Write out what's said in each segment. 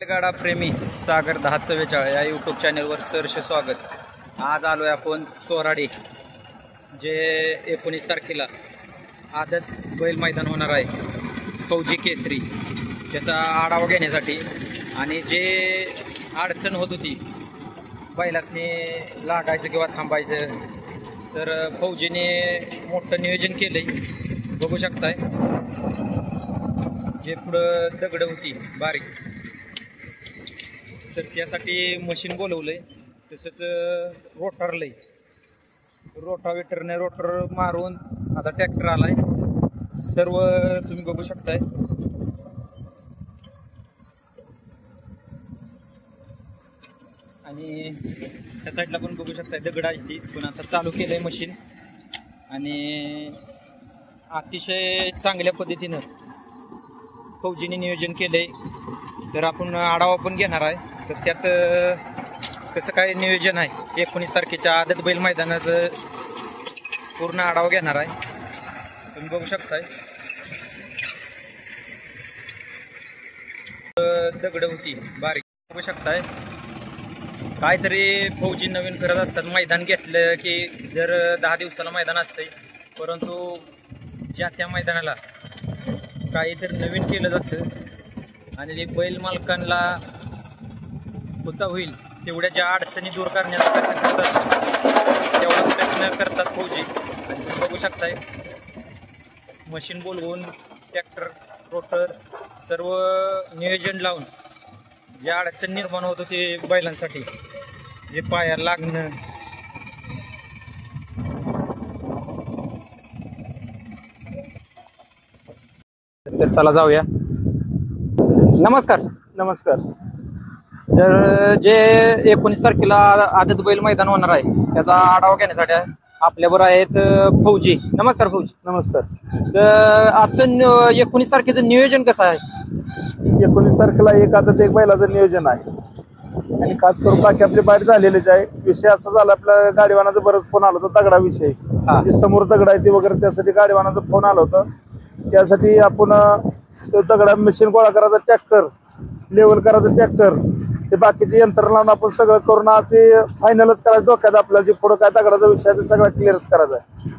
गाडा प्रेमी सागर 1044 या यूट्यूब चॅनलवर सहर्ष स्वागत. आज आलोय आपण चोराडी, जे 19 तारखेला आदत बैल मैदान होणार आहे फौजी केसरी, त्याचा आढावा घेण्यासाठी. आणि जे अडचण होत होती बैलासनी लागायचं किंवा थांबायचं, तर फौजीने मोठं नियोजन केलंय. बघू शकताय जे पुढं दगड होती बारीक, तर त्यासाठी मशीन बोलवलंय. तसंच रोटावेटरने रोटर मारून आता ट्रॅक्टर आलाय. सर्व तुम्ही बघू शकताय. आणि त्या साईडला पण बघू शकताय दगड आहे ती, पण आता चालू केलंय मशीन. आणि अतिशय चांगल्या पद्धतीनं फौजीने नियोजन केलंय. तर आपण आढावा पण घेणार आहे. तर त्यात कसं काय नियोजन आहे 19 तारखेच्या आदत बैल मैदानाचं पूर्ण आढावा घेणार आहे. तुम्ही बघू शकताय दगड होती बारीक. बघू शकताय काहीतरी फौजी नवीन करत असतात. मैदान घेतलं की जर 10 दिवसाला मैदान असतंय, परंतु ज्या त्या मैदानाला काहीतरी नवीन केलं जातं. आणि ते बैल मालकांना होता होईल तेवढ्या ज्या अडचणी दूर करण्याचा प्रयत्न करतात, तेवढा प्रयत्न करतात फौजी. आणि तुम्ही बघू शकताय मशीन बोलवून ट्रॅक्टर रोटर सर्व नियोजन लावून ज्या अडचण निर्माण होत होती बैलांसाठी, जे पायाला लागणं, तर चला जाऊया. नमस्कार. नमस्कार. जर जे 19 तारखेला आदत बैल मैदान होणार आहे त्याचा आढावा घेण्यासाठी आपल्याबरोबर आहेत फौजी. नमस्कार फौजी. नमस्कार. तर आजचं 19 तारखेचं नियोजन कसं आहे? 19 तारखेला एक आदत एक बैलाचं नियोजन आहे. आणि खास करून बाकी आपले बाहेर झालेलेच आहे. विषय असा झाला, आपल्या गाडीवानाचा बरंच फोन आला होता दगडा विषय, समोर दगड आहे ते वगैरे, त्यासाठी गाडीवानाचा फोन आला होता. त्यासाठी आपण दगडा मशीन गोळा करायचा ट्रॅक्टर, लेवल करायचं ट्रॅक्टर, ते बाकीचे यंत्र लावून आपण सगळं करून आज ते फायनलच करायचं. डोक्यात आपल्याला जे पुढं काय दगडाचा विषय आहे ते सगळा क्लिअरच करायचा आहे.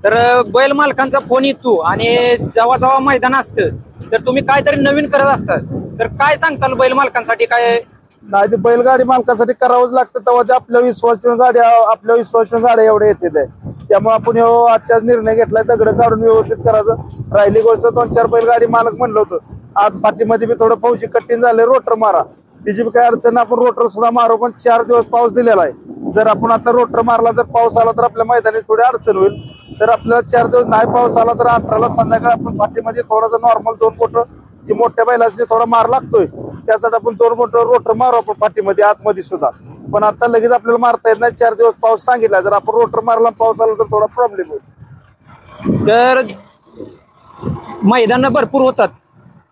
तर बैल मालकांचा फोन येतो आणि जेव्हा जेव्हा मैदान असतं तर तुम्ही काहीतरी नवीन करत असतात, तर काय सांगताल बैल मालकांसाठी? काय नाही, ते बैलगाडी मालकासाठी करावंच लागतं. तेव्हा ते आपल्या विश्वास ठेवून गाड्या एवढ्या येते ते. त्यामुळे आपण आजच्याच निर्णय घेतलाय दगड काढून व्यवस्थित करायचं. राहिली गोष्ट 2-4 बैलगाडी मालक म्हणलं होतं आज पाठीमध्ये बी थोडं फौजी कठीण झाले, रोटर मारा. त्याची बी काही अडचण, आपण रोटर सुद्धा मारू. पण 4 दिवस पाऊस दिलेला आहे. जर आपण आता रोटर मारला, जर पाऊस आला तर आपल्या मैदानात थोडी अडचण होईल. तर आपल्याला 4 दिवस नाही पाऊस आला तर 18ला संध्याकाळी आपण पाठीमध्ये थोडासा नॉर्मल 2 बोट जी मोठ्या बैलासनी थोडा मार लागतोय, त्यासाठी आपण 2 बोट रोटर मारू आपण पाठीमध्ये आतमध्ये सुद्धा. पण आता लगेच आपल्याला मारता येत नाही. 4 दिवस पाऊस सांगितला, जर आपण रोटर मारला पाऊस आला तर थोडा प्रॉब्लेम होईल. तर मैदान भरपूर होतात,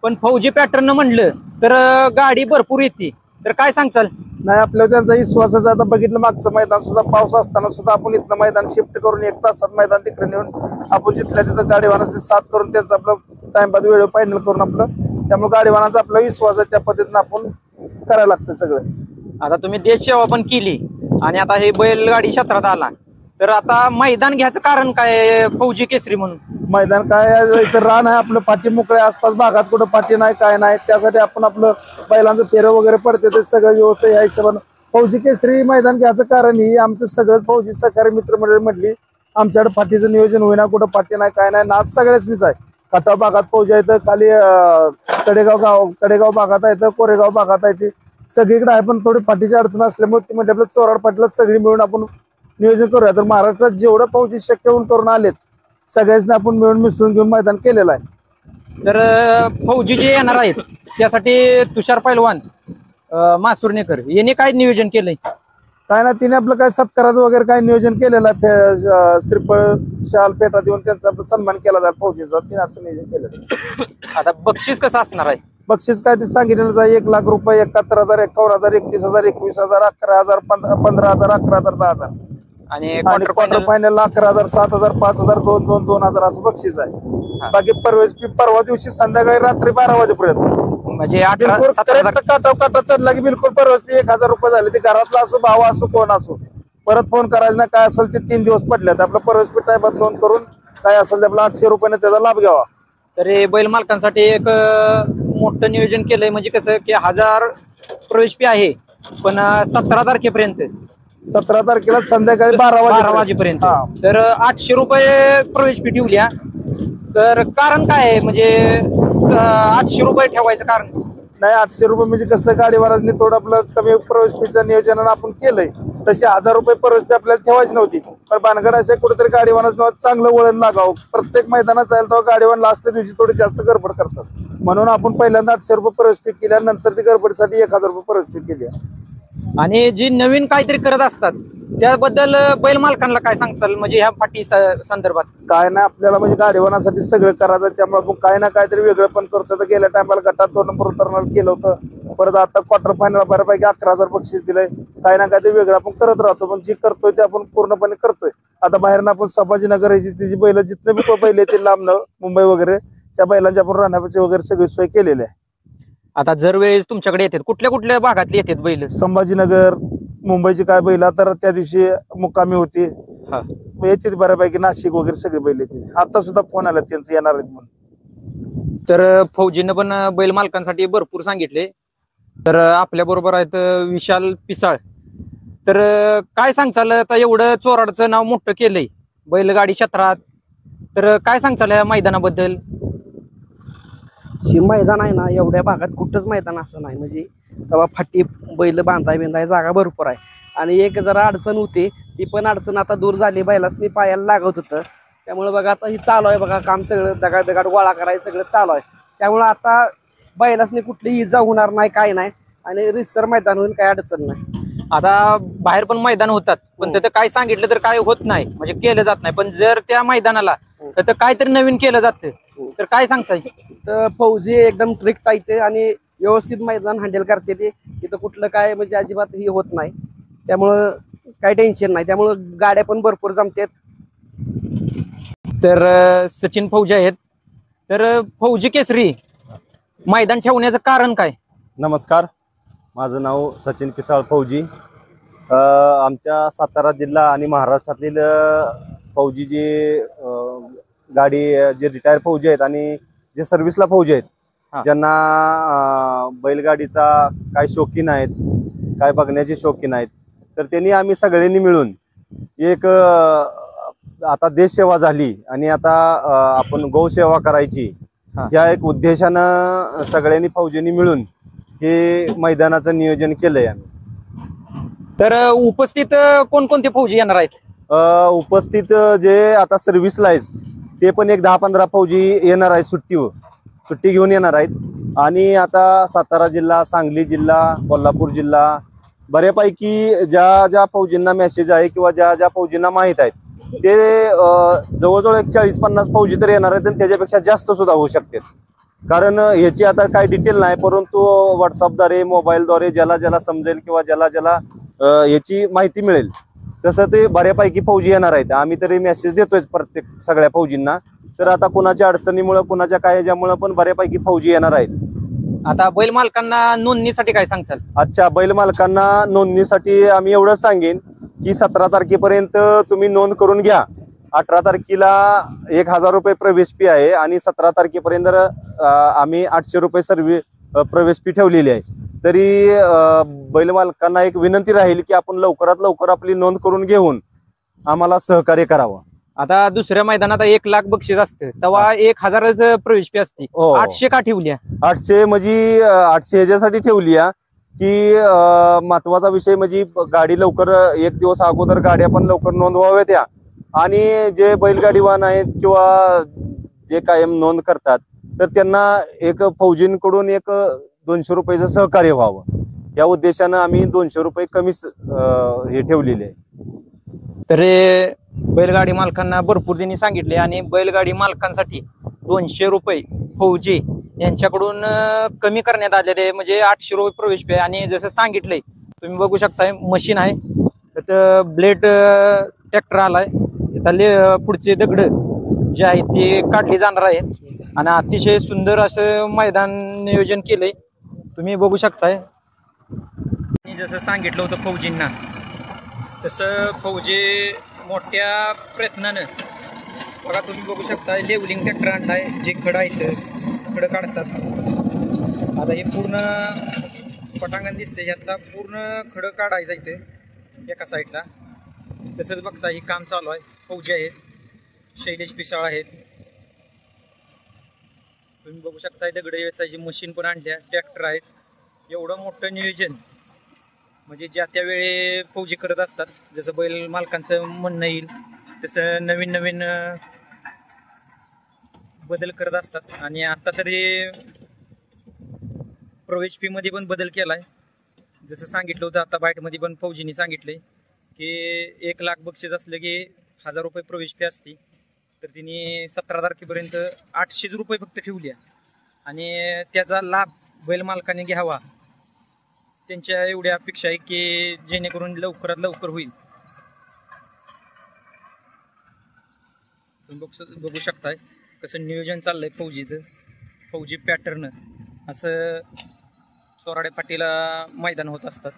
पण फौजी पॅटर्न म्हणलं तर गाडी भरपूर येते, तर काय सांगचाल? नाही, आपल्याला त्यांचा विश्वासाचा आता बघितलं. मागचं मैदान सुद्धा पाऊस असताना सुद्धा आपण इथलं मैदान शिफ्ट करून 1 तासात मैदान तिकडे नेऊन आपण जिथल्या तिथं गाडीवानाचे साथ करून त्यांचं आपलं टाइमपास वेळ फायनल करून आपलं, त्यामुळे गाडीवानाचा आपला विश्वास आहे त्या पद्धतीने आपण करायला लागतं सगळं. आता तुम्ही देश सेवा पण केली आणि आता हे बैलगाडी क्षेत्रात आला, तर आता मैदान घ्यायचं कारण काय फौजी केसरी म्हणून? मैदान काय, इथं रान आहे आपलं, पाठी मोकळे, आसपास भागात कुठं पाठी नाही काय नाही, त्यासाठी आपण आपलं बैलांचं फेरं वगैरे पडते ते सगळं व्यवस्था या हिशोबानं फौजी केसरी मैदान घ्यायचं कारण ही आमचं सगळं फौजी सहकारी मित्रमंडळी म्हटली आमच्याकडे पाठीचं नियोजन होईना, कुठं पाठी नाही काय नाही, नाच सगळ्याच आहे. खटाव भागात फौजी आहे, तर खाली कडेगाव भागात आहे, तर कोरेगाव भागात आहे, ती सगळीकडे आहे. पण थोडी पाठीची अडचण असल्यामुळे ती म्हणजे आपलं चोराड पाटीला सगळी मिळून आपण नियोजन करूया. तर महाराष्ट्रात जेवढं फौजी शक्य होऊन करून आलेत सगळ्यांनी आपण मिळून मिसळून घेऊन मैदान केलेलं आहे. तर फौजी जे येणार आहेत त्यासाठी तुषार पैलवान मासुर्णेकर यांनी काय नियोजन केलंय? काय ना, तिने आपलं काय सत्काराचं वगैरे काय नियोजन केलेलं आहे. श्रीफळ शाल पेटा देऊन त्यांचा सन्मान केला जाईल फौजीचा, तिने नियोजन केलेलं. आता बक्षीस कसं असणार आहे? बक्षीस काय ते सांगितलेलं आहे, 1 लाख रुपये, 71,000, 51,000, 31,000, 21,000, 11,000, 15,000, 11,000, 10,000. आणि क्वार्टर फायनल 11,000, 7,000, 5,000, 2,000 असं बक्षीस आहे. बाकी परवा दिवशी संध्याकाळी रात्री 12 वाजेपर्यंत म्हणजे 18-17 काटा चढला की बिलकुल परवाच 1000 रुपये झाले. ते घरातला असो, भाव असो, कोण असो, परत फोन करायचं ना. काय असेल ते 3 दिवस पडल्यात. आपलं परवाच टायमात नोंद करून काय असेल ते आपला 800 रुपयाने त्याचा लाभ घ्यावा. तर हे बैल मालकांसाठी एक मोठं नियोजन केलंय. म्हणजे कसं की 1000 प्रवेश फी आहे, पण 17 तारखेपर्यंत 17 तारखेला संध्याकाळी 12 वाजेपर्यंत हा. तर 800 रुपये प्रवेश फी ठेवल्या. तर कारण काय आहे, म्हणजे 800 रुपये ठेवायचं कारण? नाही, 800 रुपये म्हणजे कसं, गाडीवारांनी थोडं आपलं कमी प्रवेश फीचं नियोजन आपण केलंय. तशी 1000 रुपये प्रवेश फी आपल्याला ठेवायची नव्हती. पण भानगड असे कुठेतरी गाडीवानाचं चांगलं वळण लागावं. प्रत्येक मैदानात जायला तेव्हा गाडीवान लास्ट दिवशी थोडी जास्त गडबड करतात. म्हणून आपण पहिल्यांदा 800 रुपये प्रवेश फी केल्यानंतर ती गडबडीसाठी 1000 रुपये प्रवेश फी केली. आणि जी नवीन काहीतरी करत असतात त्याबद्दल बैल मालकांना काय सांगताल, म्हणजे ह्या फाटी संदर्भात? काय नाही, आपल्याला म्हणजे गाडीवानासाठी सगळं करायचं. त्यामुळे आपण काय ना काहीतरी वेगळं पण करतो. तर गेल्या टायमाला गटात 2 नंबर उतरणार केलं होतं. परत आता क्वार्टर फायनल बऱ्यापैकी 11,000 बक्षीस दिलंय. काय ना काहीतरी वेगळं आपण करत राहतो. पण जे करतोय ते आपण पूर्णपणे करतोय. आता बाहेरनं आपण संभाजीनगर याची तिची बैल जिथनं बी बैल येतील लांबनं, मुंबई वगैरे, त्या बैलांची आपण राहण्याची वगैरे सगळी सोय केलेली आहे. आता जर वेळेस तुमच्याकडे येतात, कुठल्या कुठल्या भागातले येतात बैल? संभाजीनगर, मुंबईची काय बैल तर त्या दिवशी मुक्कामी होती. हा. येते बऱ्यापैकी नाशिक वगैरे सगळे बैल येते. आता सुद्धा फोन आला त्यांचं येणार आहेत म्हणून. तर फौजीनं पण बैल मालकांसाठी भरपूर सांगितले. तर आपल्या बरोबर आहेत विशाल पिसाळ. तर काय सांगचाल, आता एवढं चोराडचं नाव मोठं केलंय बैलगाडी क्षेत्रात, तर काय सांगचाल या मैदानाबद्दल? मैदान आहे ना, एवढ्या भागात कुठंच मैदान असं नाही. म्हणजे तेव्हा फाटी बैल बांधाय जागा भरपूर आहे. आणि एक जरा अडचण होती, ती पण अडचण आता दूर झाली. बैलासनी पायाला लागत होतं. त्यामुळे बघा आता ही चालू आहे. बघा काम सगळं दगड गोळा करायचं सगळं चालू आहे. त्यामुळे आता बैलासनी कुठली इजा होणार नाही, काय नाही. आणि रितसर मैदान होईल, काय अडचण नाही. आता बाहेर पण मैदान होतात, पण तिथं काय सांगितलं तर काय होत नाही, म्हणजे केलं जात नाही. पण जर त्या मैदानाला तर काहीतरी नवीन केलं जातं, तर काय सांगताय? तर फौजी एकदम स्ट्रिक्ट आहे ते, आणि व्यवस्थित मैदान हँडल करते ते. तिथं कुठलं काय म्हणजे अजिबात ही होत नाही. त्यामुळं काही टेन्शन नाही. त्यामुळं गाड्या पण भरपूर जमतात. तर सचिन फौजी आहेत. तर फौजी केसरी मैदान ठेवण्याचं कारण काय? नमस्कार, माझं नाव सचिन पिसाळ फौजी. आमच्या सातारा जिल्हा आणि महाराष्ट्रातील फौजी जे गाडी जे रिटायर फौजी आहेत आणि जे सर्व्हिसला फौजी आहेत, ज्यांना बैलगाडीचा काय शौकीन आहेत, काय बघण्याचे शौकीन आहेत, तर त्यांनी आम्ही सगळ्यांनी मिळून एक आता देशसेवा झाली आणि आता आपण गौसेवा करायची या एक उद्देशानं सगळ्यांनी फौजींनी मिळून हे मैदानाचं नियोजन केलंय आम्ही. तर उपस्थित कोणकोणते फौजी येणार आहेत? उपस्थित जे आता सर्व्हिसला आहेत ते पण एक 10-15 फौजी येणार आहेत. सुट्टी घेऊन येणार आहेत. आणि आता सातारा जिल्हा, सांगली जिल्हा, कोल्हापूर जिल्हा, बऱ्यापैकी ज्या फौजींना मेसेज आहे किंवा ज्या फौजींना माहीत आहेत ते जवळजवळ एक 40-50 फौजी तर येणार आहेत. आणि त्याच्यापेक्षा जास्त सुद्धा होऊ शकतात. कारण ह्याची आता काय डिटेल नाही, परंतु व्हॉट्सअपद्वारे, मोबाईलद्वारे ज्याला समजेल किंवा ज्याला याची माहिती मिळेल तसं ते बऱ्यापैकी फौजी येणार आहेत. आम्ही तरी मेसेज देतोय प्रत्येक सगळ्या फौजींना. तर आता कुणाच्या अडचणीमुळे, कुणाच्या काय ह्याच्यामुळे पण बऱ्यापैकी फौजी येणार आहेत. आता बैल मालकांना नोंदणीसाठी काय सांगचाल? अच्छा, बैल मालकांना नोंदणीसाठी आम्ही एवढंच सांगेन की 17 तारखेपर्यंत तुम्ही नोंद करून घ्या. 18 तारखेला 1000 रुपये प्रवेश फी आहे आणि 17 तारखेपर्यंत आम्ही 800 रुपये प्रवेश फी ठेवलेली आहे. तरी बैल मालकांना एक विनंती राहील की आपण लवकरात लवकर आपली नोंद करून घेऊन आम्हाला सहकार्य करावं. आता दुसऱ्या मैदानात 1 लाख बक्षीस असतं, तेव्हा 1000च प्रवेश फी असते. 800 का ठेवली? 800 म्हणजे 800 ह्याच्यासाठी ठेवली आहे की महत्वाचा विषय म्हणजे गाडी लवकर, एक दिवस अगोदर गाड्या पण लवकर नोंदवाव्या त्या. आणि जे बैलगाडीवान आहेत किंवा जे कायम नोंद करतात तर त्यांना एक फौजींकडून एक 200 रुपयाचं सहकार्य व्हावं या उद्देशानं आम्ही 200 रुपये कमीच हे ठेवलेले आहे. तर बैलगाडी मालकांना भरपूर त्यांनी सांगितले आणि बैलगाडी मालकांसाठी 200 रुपये फौजी यांच्याकडून कमी करण्यात आलेले, म्हणजे 800 रुपये प्रवेश फी. आणि जसं सांगितलंय तुम्ही बघू शकताय, मशीन आहे, तर ब्लेड ट्रॅक्टर आलाय, पुढचे दगड जे आहेत ते काढले जाणार आहेत. आणि अतिशय सुंदर असं मैदान नियोजन केलंय. तुम्ही बघू शकताय मी जसं सांगितलं होतं फौजींना तसं फौजी मोठ्या प्रयत्नानं बघा तुम्ही बघू शकता लेवलिंग ट्रॅक्टर आणलाय जे खडं आहे खडं काढतात आता हे पूर्ण पटांगण दिसते आता पूर्ण खडं काढायचं इथे एका साईडला तसंच बघता हे काम चालू आहे फौजी आहेत शैलेश पिसाळ आहेत तुम्ही बघू शकता दगड वेचायची मशीन पण आणल्या ट्रॅक्टर आहेत एवढं मोठं नियोजन म्हणजे ज्या त्यावेळी फौजी करत असतात जसं बैल मालकांचं म्हणणं येईल तसं नवीन नवीन बदल करत असतात आणि आता तरी प्रवेश फी मध्ये पण बदल केलाय जसं सांगितलं होतं आता बाईटमध्ये पण फौजींनी सांगितलंय की 1 लाख बक्षीस असलं की 1000 रुपये प्रवेश फी असते तर तिने 17 तारखेपर्यंत 800 रुपये फक्त ठेवली आणि त्याचा लाभ बैल मालकाने घ्यावा त्यांच्या एवढ्या अपेक्षा आहे की जेणेकरून लवकरात लवकर होईल तुम्ही बघू शकताय कसं नियोजन चाललंय फौजीचं फौजी पॅटर्न असं चोराडे पाटीला मैदान होत असतात